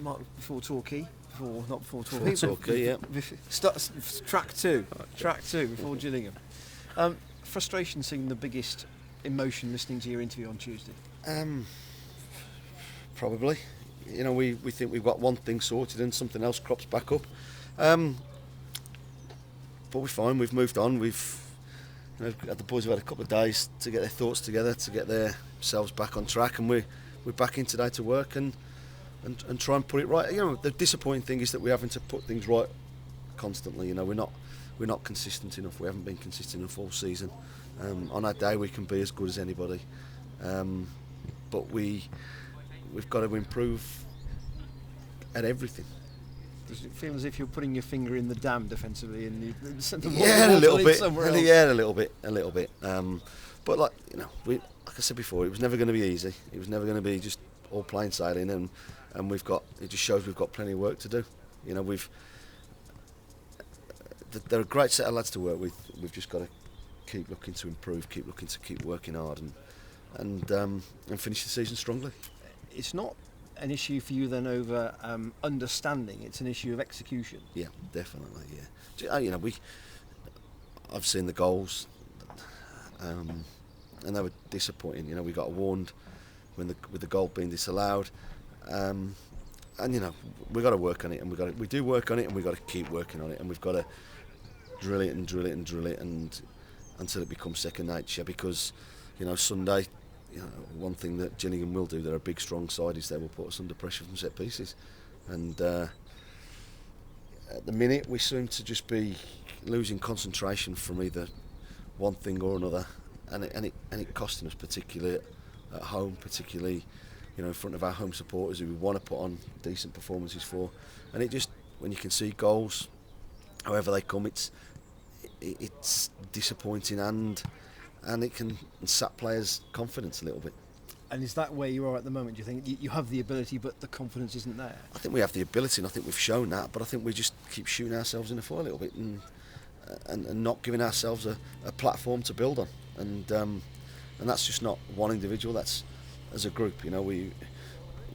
Mark, before Torquay, yeah. Track two before Gillingham. Frustration seemed the biggest emotion listening to your interview on Tuesday. Probably. We think we've got one thing sorted and something else crops back up. But we're fine. We've moved on. The boys have had a couple of days to get their thoughts together, to get themselves back on track, and we're back in today to work and try and put it right. The disappointing thing is that we're having to put things right constantly. We're not consistent enough. We haven't been consistent enough all season. On our day, we can be as good as anybody, but we've got to improve at everything. Does it feel as if you're putting your finger in the dam defensively and a little bit. But like I said before, it was never going to be easy. It was never going to be just all plain sailing, and it just shows we've got plenty of work to do. They're a great set of lads to work with. We've just got to keep looking to improve, keep working hard, and finish the season strongly. It's not an issue for you then over understanding. It's an issue of execution. Yeah, definitely. Yeah, I've seen the goals, and they were disappointing. We got warned with the goal being disallowed, and we've got to work on it, and we do work on it, and we've got to keep working on it, and we've got to drill it and until it becomes second nature. Because Sunday, one thing that Gillingham will do, they're a big strong side, is they will put us under pressure from set pieces, and at the minute we seem to just be losing concentration from either one thing or another, and it costing us, particularly at home, particularly in front of our home supporters who we want to put on decent performances for. And it just, when you can see goals however they come, it's disappointing, and it can sap players' confidence a little bit. And is that where you are at the moment? Do you think you have the ability but the confidence isn't there? I think we have the ability, and I think we've shown that, but I think we just keep shooting ourselves in the foot a little bit, and not giving ourselves a platform to build on, and that's just not one individual, that's as a group.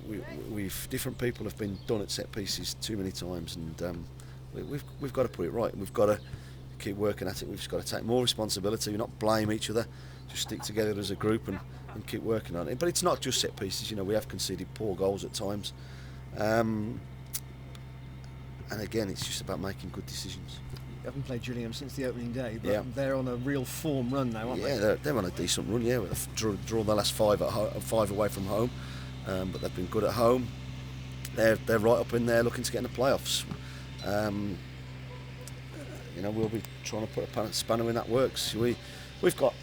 We've different people have been done at set pieces too many times, and we've got to put it right. We've got to keep working at it. We've just got to take more responsibility. We not blame each other. Just stick together as a group and keep working on it. But it's not just set pieces. We have conceded poor goals at times, and again, it's just about making good decisions. You haven't played Gillingham since the opening day, but they're on a real form run now, aren't they? Yeah, they're on a decent run. Yeah, they've drawn the last five away from home, but they've been good at home. They're right up in there, looking to get in the playoffs. We'll be trying to put a spanner in that works. We've got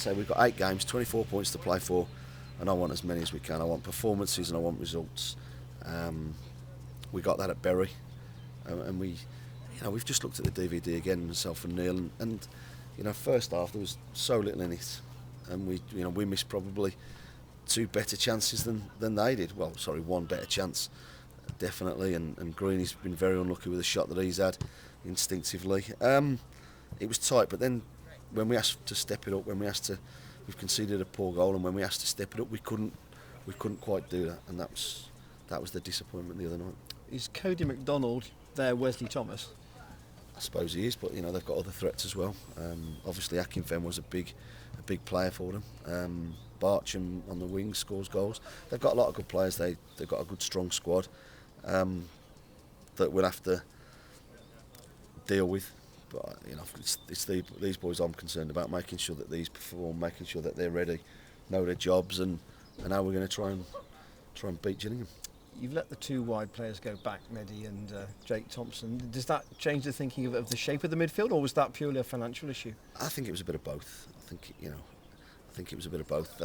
8 games, 24 points to play for, and I want as many as we can. I want performances and I want results. We got that at Bury, and we've just looked at the DVD again, myself and Neil, and first half there was so little in it, and we missed probably 2 better chances than they did. Well, sorry, 1 better chance, definitely, and Greeny's been very unlucky with the shot that he's had instinctively. It was tight, but then when we asked to step it up, we've conceded a poor goal, and when we asked to step it up, we couldn't quite do that, and that was the disappointment the other night. Is Cody McDonald there, Wesley Thomas? I suppose he is, but they've got other threats as well. Obviously, Akinfenwa was a big player for them. Barcham on the wing scores goals. They've got a lot of good players. They've got a good strong squad that we'll have to deal with. But it's these boys I'm concerned about, making sure that these perform, making sure that they're ready, know their jobs, and how we're going to try and beat Gillingham. You've let the 2 wide players go back, Mehdi and Jake Thompson. Does that change the thinking of the shape of the midfield, or was that purely a financial issue? I think it was a bit of both. I think it was a bit of both.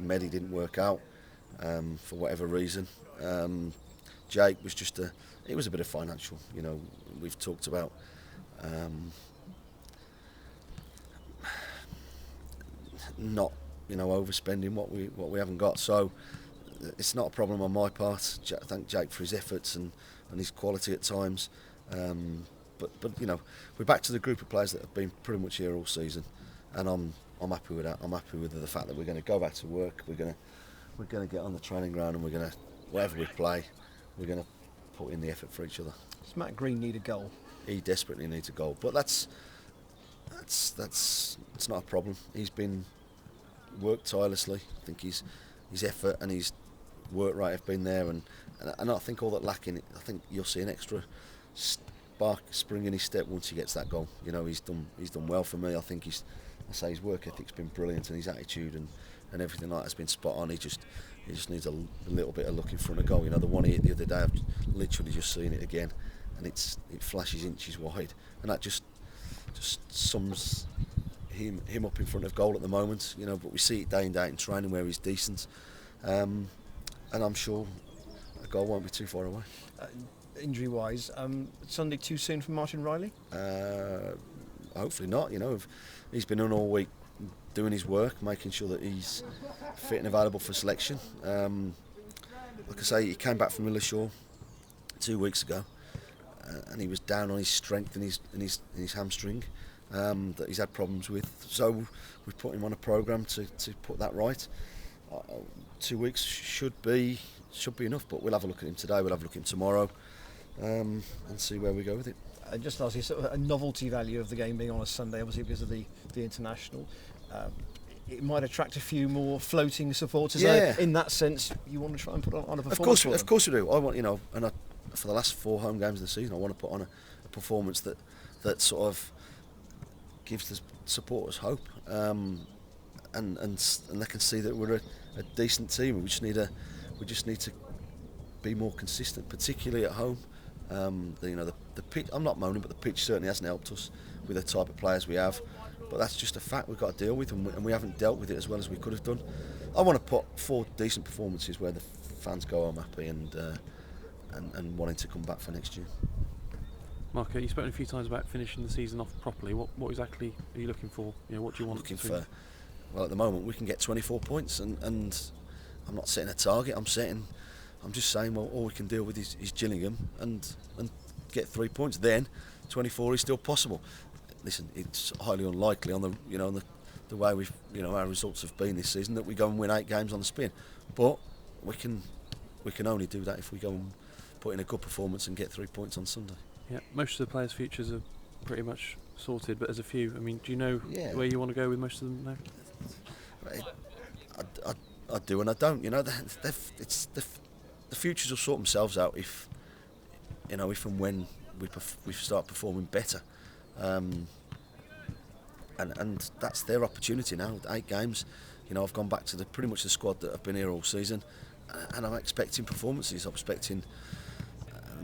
Mehdi didn't work out for whatever reason. Jake was it was a bit of financial. We've talked about not overspending what we haven't got. So it's not a problem on my part. I thank Jake for his efforts and his quality at times. But we're back to the group of players that have been pretty much here all season, and I'm happy with that. I'm happy with the fact that we're going to go back to work. We're going to get on the training ground, and we're going to, whatever we play, we're going to put in the effort for each other. Does Matt Green need a goal? He desperately needs a goal, but that's not a problem. He's been worked tirelessly. I think his effort and his work rate have been there, and I think all that lacking. I think you'll see an extra spark, spring in his step once he gets that goal. You know, he's done well for me. I think his work ethic's been brilliant, and his attitude and everything like that's been spot on. He just needs a little bit of luck in front of goal. You know, the one he hit the other day, I've literally just seen it again, and it flashes inches wide, and that just sums him up in front of goal at the moment. You know, but we see it day in day out in training where he's decent, and I'm sure a goal won't be too far away. Injury-wise, Sunday too soon for Martin Riley? Hopefully not. You know, he's been on all week doing his work, making sure that he's fit and available for selection. Like I say, he came back from Millershore 2 weeks ago, and he was down on his strength in his hamstring that he's had problems with. So we've put him on a programme to put that right. 2 weeks should be enough, but we'll have a look at him today. We'll have a look at him tomorrow, and see where we go with it. Just lastly, sort of a novelty value of the game being on a Sunday, obviously because of the international. It might attract a few more floating supporters. Yeah. In that sense, you want to try and put on a performance. Of course we do. I want, you know, and for the last 4 home games of the season, I want to put on a performance that sort of gives the supporters hope, and they can see that we're a decent team. We just need to be more consistent, particularly at home. The pitch. I'm not moaning, but the pitch certainly hasn't helped us with the type of players we have. But that's just a fact we've got to deal with, and we haven't dealt with it as well as we could have done. I want to put 4 decent performances where the fans go home happy and wanting to come back for next year. Mark, you've spoken a few times about finishing the season off properly. What exactly are you looking for? You know, what do you want? Well, at the moment we can get 24 points, and I'm not setting a target. I'm just saying, well, all we can deal with is Gillingham and get 3 points. Then 24 is still possible. Listen, it's highly unlikely on the way our results have been this season that we go and win 8 games on the spin. But we can only do that if we go and put in a good performance and get 3 points on Sunday. Yeah, most of the players' futures are pretty much sorted, but there's a few. I mean, do you know where you want to go with most of them now? I do and I don't. You know, the futures will sort themselves out if and when we start performing better, and that's their opportunity now. With 8 games, you know, I've gone back to pretty much the squad that have been here all season, and I'm expecting performances. I'm expecting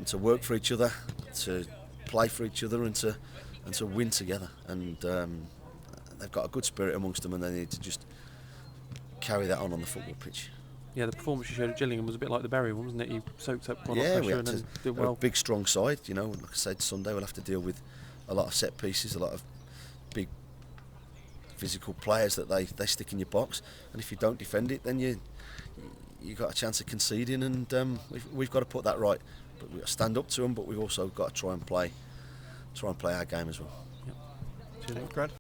to work for each other, to play for each other, and to win together. And they've got a good spirit amongst them, and they need to just carry that on the football pitch. Yeah, the performance you showed at Gillingham was a bit like the Bury one, wasn't it? You soaked up quite a lot of we pressure had and to, then did well. A big, strong side. You know, like I said, Sunday we'll have to deal with a lot of set pieces, a lot of big physical players that they stick in your box, and if you don't defend it, then you got a chance of conceding, and we've got to put that right. But we've got to stand up to them, but we've also got to try and play our game as well. Yep. Thanks, Brad.